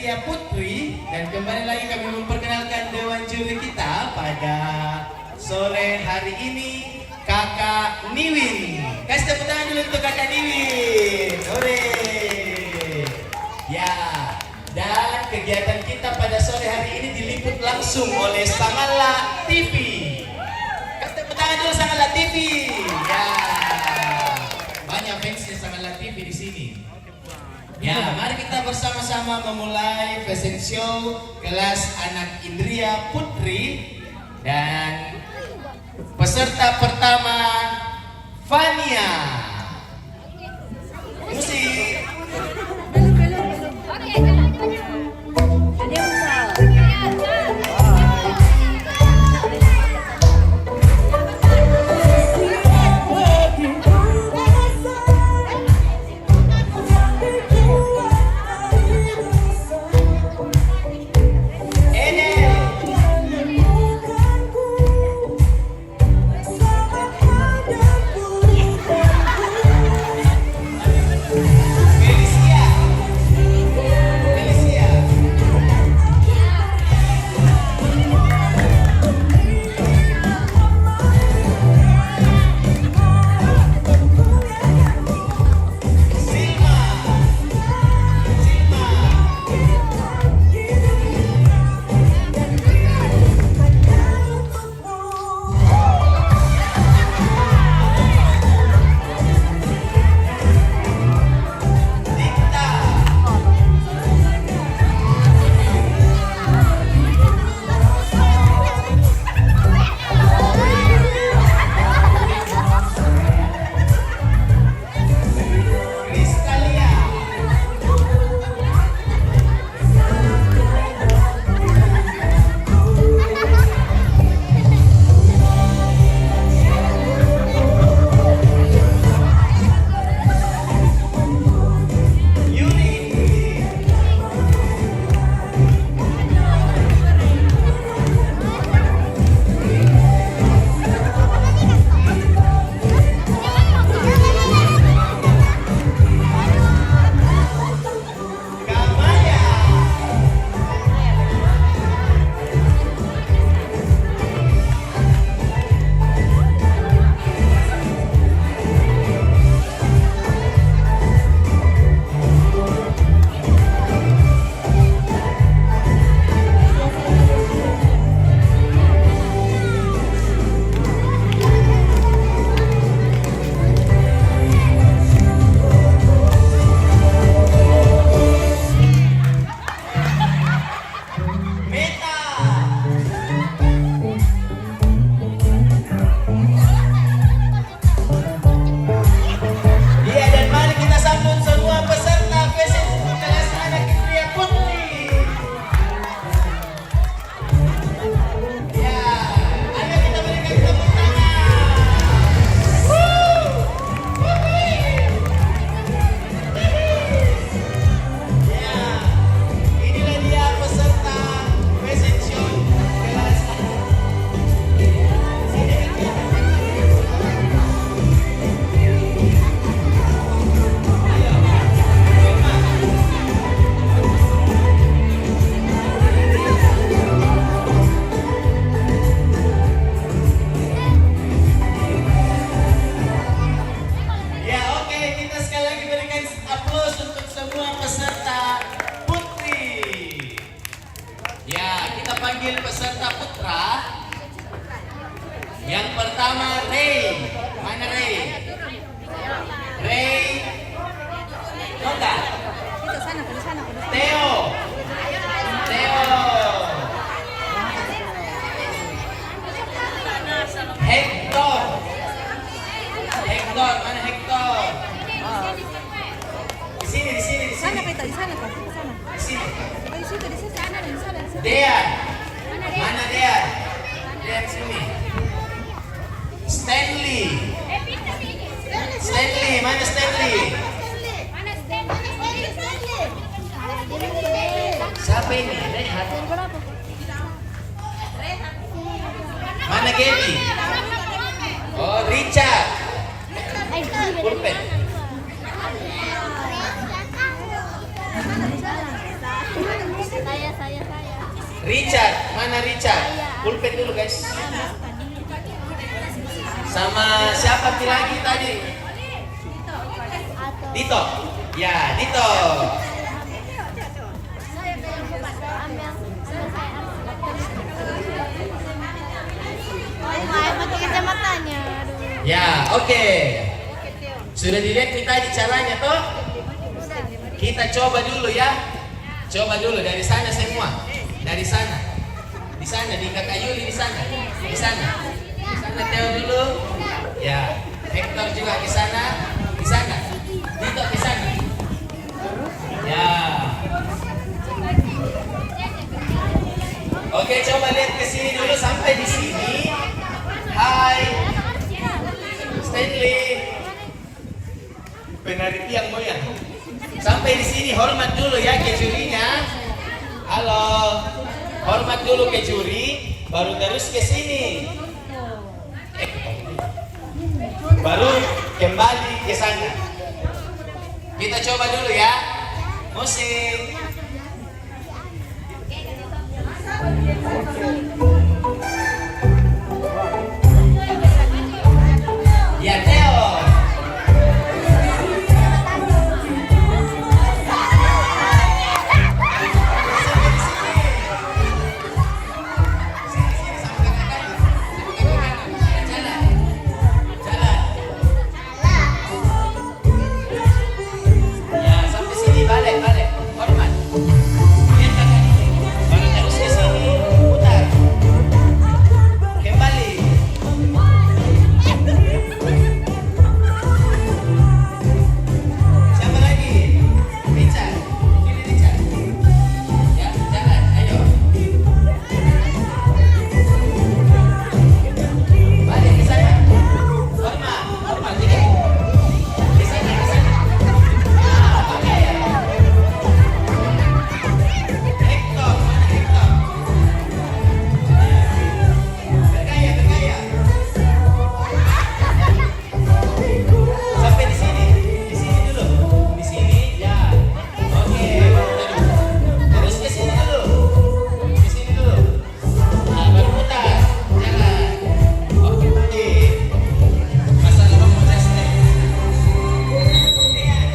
Indria Putri. Dan kembali lagi kami memperkenalkan dewan juri kita pada sore hari ini, Kakak Niwin. Kasih tepuk tangan dulu untuk Kakak Niwin. Hore. Ya, dan kegiatan kita pada sore hari ini diliput langsung oleh Sangala TV. Kasih tepuk tangan dulu Sangala TV. Ya, banyak fansnya Sangala TV di sini. Ya, mari kita bersama-sama memulai fashion show kelas anak Indria Putri. Dan peserta pertama, Fania. Musik. Peserta putra. Yang pertama Ray. Mana Ray? Ray. Noda. Theo. Theo. Hector. Hector, mana Hector? Di sini, di sini, di sini. Sana kita di sana kok, di sana. Di sini. Di situ, di sana, di sana. Dean. Mana Dean? Dean sini. Stanley. Stanley, mana Stanley? Siapa ini? Rehat. Mana Gaby? Oh, Richard. Pulpen. Richard, mana Richard? Pulpen dulu guys. Sama siapa lagi tadi? Dito. Ya, Dito. Kacamatanya. Ya, oke. Sudah dilihat kita di caranya toh? Kita coba dulu ya. Coba dulu dari sana semua. Dari sana. Di sana di Kakak Yuli di sana. Di sana. Di sana Theo dulu. Ya. Hector juga ke sana. Di sana. Dito ke sana. Ya. Oke, coba lihat ke sini dulu sampai di sini. Hai. Stanley. Penari tiang moyang. Sampai di sini hormat dulu ya ke jurinya. Halo. Hormat dulu ke juri, baru terus ke sini. Baru kembali ke sana. Kita coba dulu ya. Musik. Ya Theo. Balik, hormat. Lihat kakak ini. Baru terus ke sini, putar. Kembali. Siapa lagi? Richard. Pilih Richard. Ya, jalan, ayo. Balik ke sana. Hormat, ini. Di sana, di sana. Oke. Hector, mana Hector? Bergaya, bergaya. Sampai di sini dulu. Di sini, ya. Oke, terus ke sini dulu. Di sini dulu. Nah, baru putar. Jalan. Oke. Masalah kamu testing. Lihat.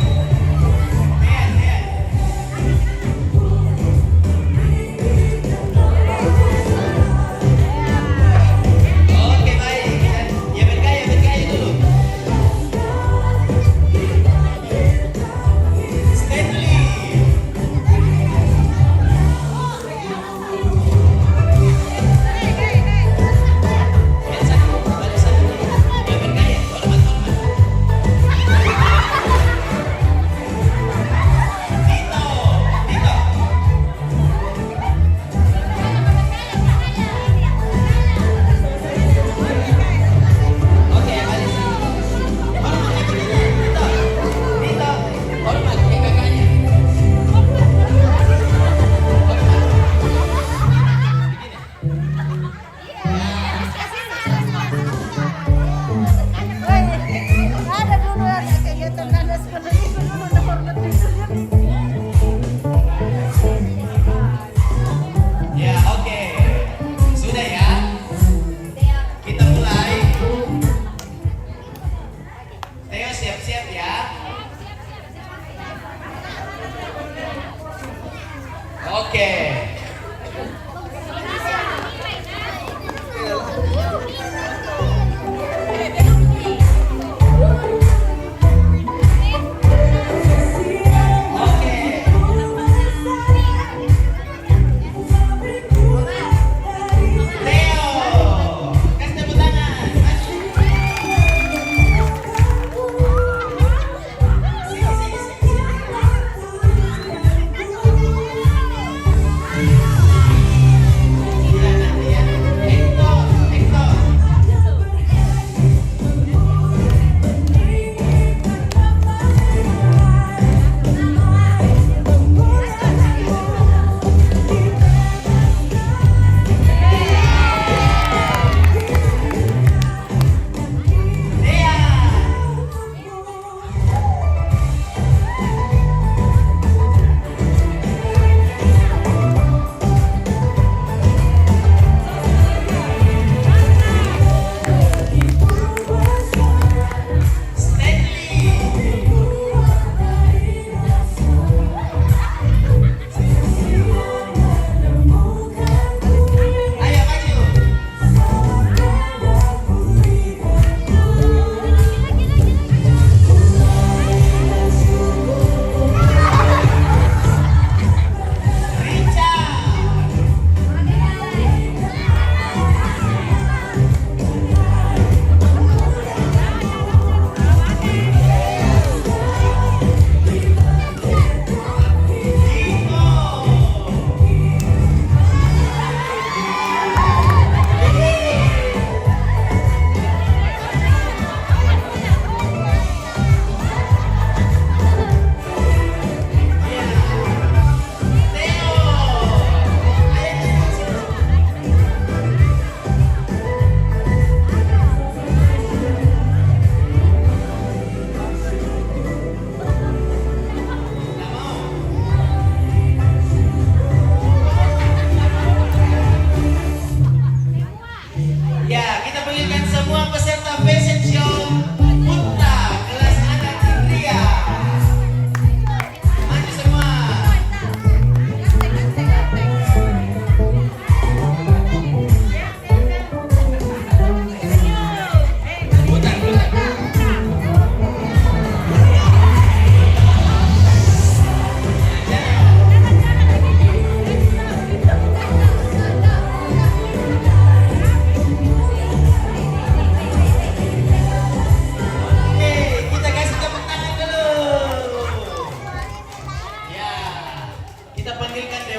Oke, baik. Ya bergaya dulu. Stanley. Lihat sana, balik sana. Ya bergaya, hormat. Dito. Oke, balik sini. Hormat ke Dito. Dito, hormat ke kakaknya. Hormat. Begini. Ada dulu ada kegiatan ada sebenarnya dulu ada hormat itu. Ya, oke. Sudah ya. Kita mulai. Theo siap-siap ya. Oke. Oke. Theo, kasih tepuk tangan. Maju. Sini.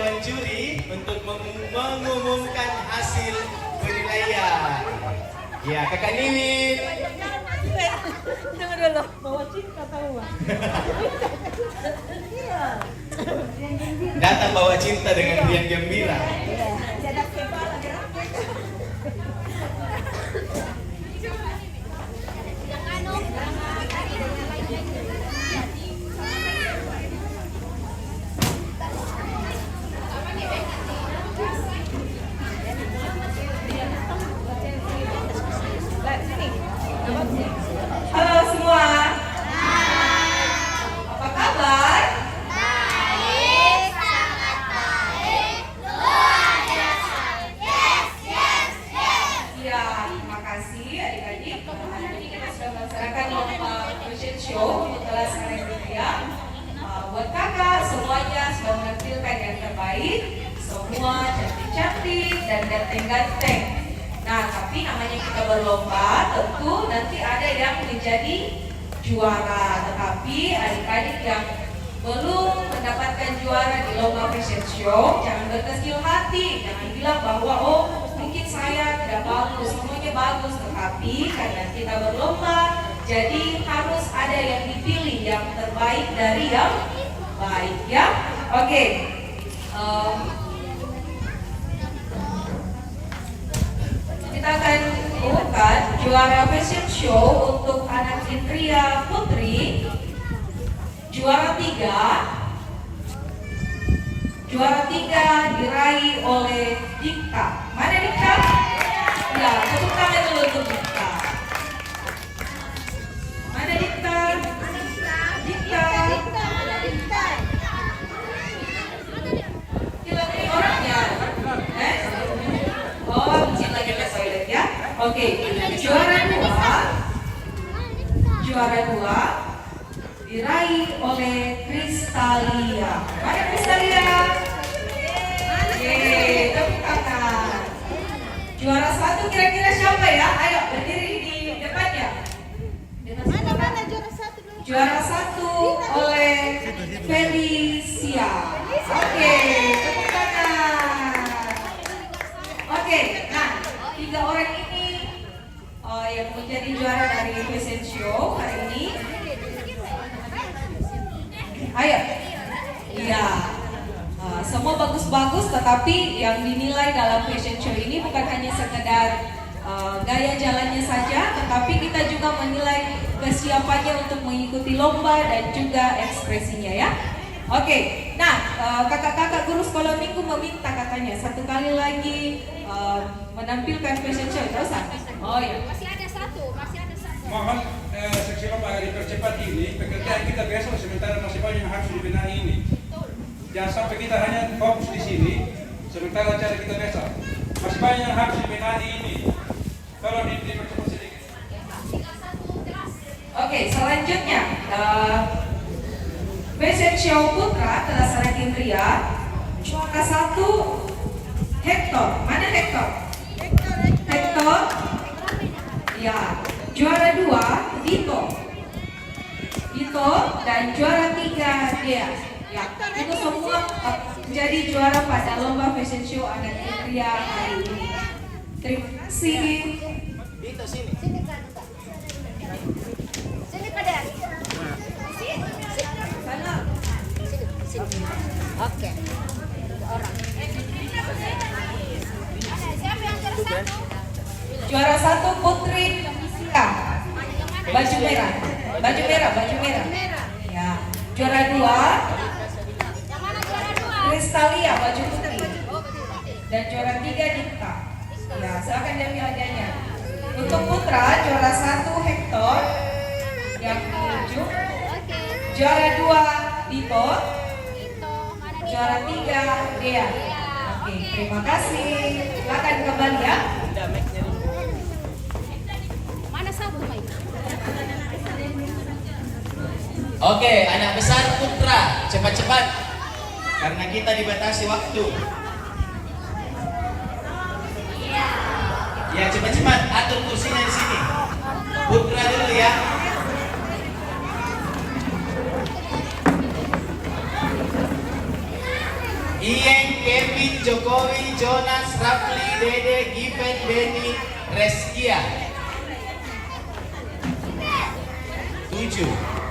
Dewan Juri untuk mengumumkan hasil penilaian. Ya, Kakak Niwin. Tunggu dulu, bawa cinta tahu Bang. Iya. Datang bawa cinta dengan riang gembira. Iya. Jadak kepala gerak. Halo semua. Apa kabar? Iya, terima kasih adik-adik. Hari ini kita sudah melaksanakan lomba fashion show untuk kelas Karendia. Buat kakak semuanya sudah menampilkan yang terbaik. Semua cantik-cantik dan ganteng-ganteng. Nah, tapi namanya kita berlomba, tentu nanti ada yang menjadi juara. Tetapi adik-adik yang belum mendapatkan juara di lomba fashion show, jangan berkecil hati, jangan bilang bahwa oh mungkin saya tidak bagus, semuanya bagus. Tetapi karena kita berlomba, jadi harus ada yang dipilih yang terbaik dari yang baik ya. Oke. Kita akan umumkan juara fashion show untuk anak Indria Putri. Juara 3 diraih oleh Dika. Mana Dika? Ya, tepuk tangan dulu untuk Dika. Mana Dika? Dika. Hilang ini orangnya. Oh, mungkin lagi ke toilet ya. Oke, juara 2 diraih oleh Kristalia. Mana Kristalia? Yeay, tepuk tangan. Juara 1 kira-kira siapa ya? Ayo berdiri di depannya. Mana juara satu dulu? Juara 1 oleh Felicia. Oke, tepuk tangan. Oke, nah 3 orang ini yang menjadi juara dari fashion show hari ini. Ayo, iya, semua bagus-bagus, tetapi yang dinilai dalam fashion show ini bukan hanya sekedar gaya jalannya saja, tetapi kita juga menilai kesiapannya untuk mengikuti lomba dan juga ekspresinya ya. Oke, nah kakak-kakak guru sekolah minggu meminta katanya satu kali lagi menampilkan fashion show, terus oh ya. Masih ada satu. Mohon seksi lomba dipercepat ini, pekerjaan kita besok sementara masih banyak yang harus dibenahi ini. Jangan sampai kita hanya fokus di sini, sementara acara kita besok. Masih banyak yang harus dibenahi ini. Tolong dipercepat sedikit. Oke, selanjutnya fashion show putra kelas Anak Indria. Juara 1 Hector. Mana Hector? Hector. Ya. Juara 2 Dito. Dan juara 3 Dea. Ya, itu semua menjadi juara pada lomba fashion show Anak Indria hari ini. Terima kasih. Dito sini. Sini Kak Den. Sana. Sini. Oke. Orang. Siapa yang juara satu? Juara 1 Putri Sia. Baju merah. Ya. Juara 2 Yang mana juara 2? Kristalia baju putih. Dan juara 3 Dika. Ya, silakan diambil hadiahnya. Untuk putra juara 1 Hector yang menunjuk. Oke. Juara 2 Dito. Itu mana dia? Juara 3 Dea. Oke, terima kasih. Silakan kembali ya. Mana satu Pak? Oke, anak besar putra, cepat-cepat. Karena kita dibatasi waktu. Ya, cepat-cepat atur kursinya di sini. Putra dulu ya. Iyeng, Kevin, Jokowi, Jonas, Rafli, Dede, Given, Denny, Reskia. 7.